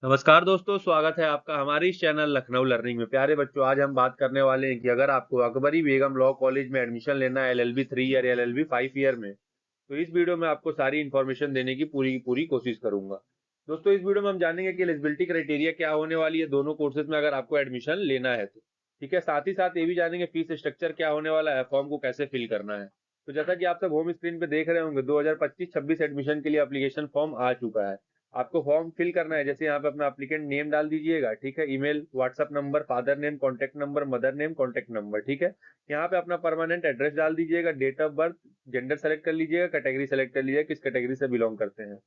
नमस्कार दोस्तों, स्वागत है आपका हमारे इस चैनल लखनऊ लर्निंग में। प्यारे बच्चों, आज हम बात करने वाले हैं कि अगर आपको अकबरी बेगम लॉ कॉलेज में एडमिशन लेना है एलएलबी 3 ईयर या एलएलबी 5 ईयर में, तो इस वीडियो में आपको सारी इन्फॉर्मेशन देने की पूरी की पूरी कोशिश करूंगा। दोस्तों, इस वीडियो में हम जानेंगे कि एलिजिबिलिटी क्राइटेरिया क्या होने वाली है दोनों कोर्सेज में अगर आपको एडमिशन लेना है तो। ठीक है, साथ ही साथ ये भी जानेंगे फीस स्ट्रक्चर क्या होने वाला है, फॉर्म को कैसे फिल करना है। तो जैसा कि आप सब होम स्क्रीन पे देख रहे होंगे, 2025-26 एडमिशन के लिए एप्लीकेशन फॉर्म आ चुका है। आपको फॉर्म फिल करना है, जैसे यहाँ पे अपना एप्लीकेंट नेम डाल दीजिएगा। ठीक है, email, WhatsApp number, father name, contact number, mother name, contact number. ठीक है, यहाँ पे अपना परमानेंट एड्रेस डाल दीजिएगा, date of birth, gender select कर लीजिएगा, कैटेगरी सेलेक्ट कर लीजिएगा, किस कैटेगरी से बिलोंग करते हैं।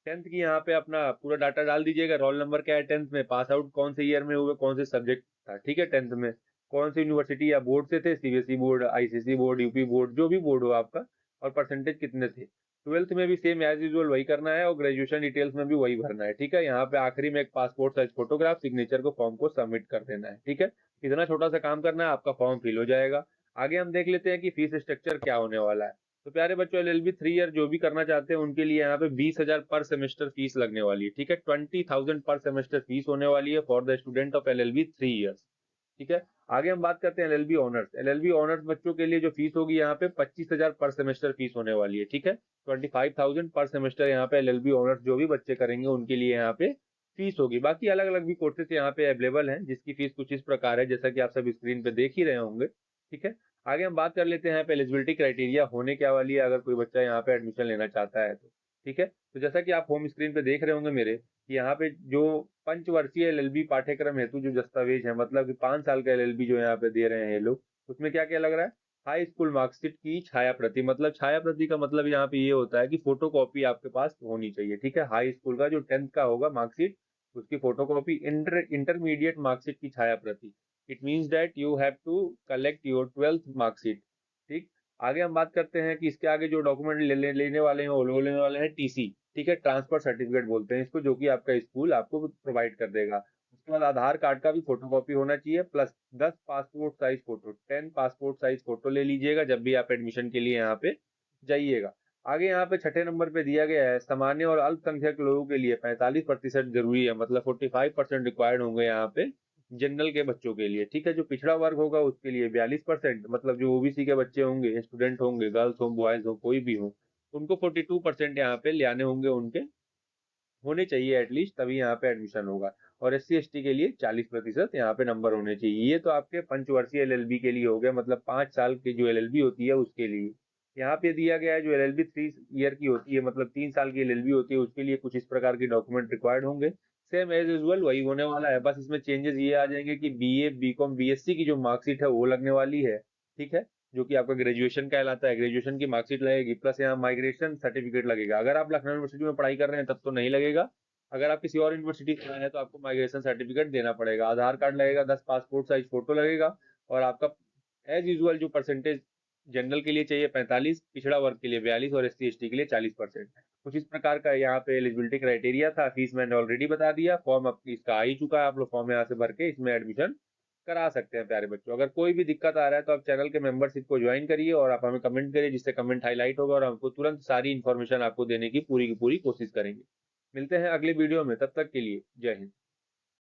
टेंथ की यहाँ पे अपना पूरा डाटा डाल दीजिएगा, रोल नंबर क्या है, टेंथ में पास आउट कौन से ईयर में हुए, कौन से सब्जेक्ट था। ठीक है, टेंथ में कौन सी यूनिवर्सिटी या बोर्ड से थे, CBSE board, ICSE board, UP board, जो भी बोर्ड हो आपका, और परसेंटेज कितने थे। ट्वेल्थ में भी सेम एज यूजुअल वही करना है, और ग्रेजुएशन डिटेल्स में भी वही भरना है। ठीक है, यहाँ पे आखिरी में एक पासपोर्ट साइज फोटोग्राफ, सिग्नेचर को फॉर्म को सबमिट कर देना है। ठीक है, इतना छोटा सा काम करना है, आपका फॉर्म फिल हो जाएगा। आगे हम देख लेते हैं कि फीस स्ट्रक्चर क्या होने वाला है। तो प्यारे बच्चों, एलएलबी 3 ईयर जो भी करना चाहते हैं उनके लिए यहाँ पे 20,000 पर सेमेस्टर फीस लगने वाली है। ठीक है, 20,000 पर सेमेस्टर फीस होने वाली है for the student of LLB 3 years. ठीक है, आगे हम बात करते हैं एलएलबी ऑनर्स। एलएलबी ऑनर्स बच्चों के लिए जो फीस होगी यहाँ पे 25,000 पर सेमेस्टर फीस होने वाली है। ठीक है, 25,000 पर सेमेस्टर यहाँ पे एलएलबी ऑनर्स जो भी बच्चे करेंगे उनके लिए यहाँ पे फीस होगी। बाकी अलग अलग भी कोर्सेज यहाँ पे अवेलेबल हैं जिसकी फीस कुछ इस प्रकार है, जैसा कि आप सब स्क्रीन पे देख ही रहे होंगे। ठीक है, आगे हम बात कर लेते हैं यहाँ पे एलिजिबिलिटी क्राइटेरिया होने क्या वाली है अगर कोई बच्चा यहाँ पे एडमिशन लेना चाहता है तो। ठीक है, तो जैसा कि आप होम स्क्रीन पे देख रहे होंगे मेरे, कि यहाँ पे जो पंचवर्षीय एलएलबी पाठ्यक्रम हेतु जो दस्तावेज है, मतलब कि 5 साल का एलएलबी जो यहाँ पे दे रहे हैं ये लोग, उसमें क्या क्या लग रहा है। हाई स्कूल मार्कशीट की छाया प्रति, मतलब छाया प्रति का मतलब यहाँ पे ये होता है कि फोटो कॉपी आपके पास होनी चाहिए। ठीक है, हाई स्कूल का जो 10th का होगा मार्कशीट, उसकी फोटो कॉपी, इंटरमीडिएट मार्कशीट की छाया प्रति। It means that you have to collect your 12th marksheet. ठीक, आगे हम बात करते हैं कि इसके आगे जो डॉक्यूमेंट लेने वाले हैं वो लेने वाले हैं टीसी। ठीक है, ट्रांसफर सर्टिफिकेट बोलते हैं इसको, जो कि आपका स्कूल आपको प्रोवाइड कर देगा। उसके बाद आधार कार्ड का भी फोटोकॉपी होना चाहिए, plus 10 passport size photo, 10 passport size photo ले लीजिएगा जब भी आप एडमिशन के लिए यहाँ पे जाइएगा। आगे यहाँ पे छठे नंबर पे दिया गया है, सामान्य और अल्पसंख्यक लोगों के लिए 45% जरूरी है, मतलब 45% रिक्वायर्ड होंगे यहाँ पे जनरल के बच्चों के लिए। ठीक है, जो पिछड़ा वर्ग होगा उसके लिए 42%, मतलब जो ओबीसी के बच्चे होंगे, स्टूडेंट होंगे, गर्ल्स हो, बॉयज हो, कोई भी हो, उनको 42% यहाँ पे ले आने होंगे, उनके होने चाहिए एटलीस्ट, तभी यहाँ पे एडमिशन होगा। और एससी एसटी के लिए 40% यहाँ पे नंबर होने चाहिए। ये तो आपके पंचवर्षीय एलएलबी के लिए हो गया, मतलब 5 साल की जो एलएलबी होती है उसके लिए। यहाँ पे दिया गया है जो एलएलबी 3 ईयर की होती है, मतलब 3 साल की एलएलबी होती है, उसके लिए कुछ इस प्रकार की डॉक्यूमेंट रिक्वायर्ड होंगे। सेम एज यूजुअल वही होने वाला है, बस इसमें चेंजेस ये आ जाएंगे कि बीए, बीकॉम, बीएससी की जो मार्कशीट है वो लगने वाली है। ठीक है, जो कि आपका ग्रेजुएशन कहलाता है, ग्रेजुएशन की मार्कशीट लगेगी, प्लस यहाँ माइग्रेशन सर्टिफिकेट लगेगा। अगर आप लखनऊ यूनिवर्सिटी में पढ़ाई कर रहे हैं तब तो नहीं लगेगा। अगर आप किसी और यूनिवर्सिटी से आए हैं तो आपको माइग्रेशन सर्टिफिकेट देना पड़ेगा। आधार कार्ड लगेगा, 10 पासपोर्ट साइज फोटो लगेगा, और आपका एज यूजुअल जो परसेंटेज जनरल के लिए चाहिए 45, पिछड़ा वर्ग के लिए 42, और एससी एसटी के लिए 40%। कुछ इस प्रकार का यहाँ पे एलिजिबिलिटी क्राइटेरिया था। फीस मैंने ऑलरेडी बता दिया, फॉर्म अब इसका आ ही चुका है, आप लोग फॉर्म यहाँ से भर के इसमें एडमिशन करा सकते हैं। प्यारे बच्चों, अगर कोई भी दिक्कत आ रहा है तो आप चैनल के मेंबरशिप को ज्वाइन करिए और आप हमें कमेंट करिए, जिससे कमेंट हाईलाइट होगा और हमको तुरंत सारी इन्फॉर्मेशन आपको देने की पूरी कोशिश करेंगे। मिलते हैं अगले वीडियो में, तब तक के लिए जय हिंद।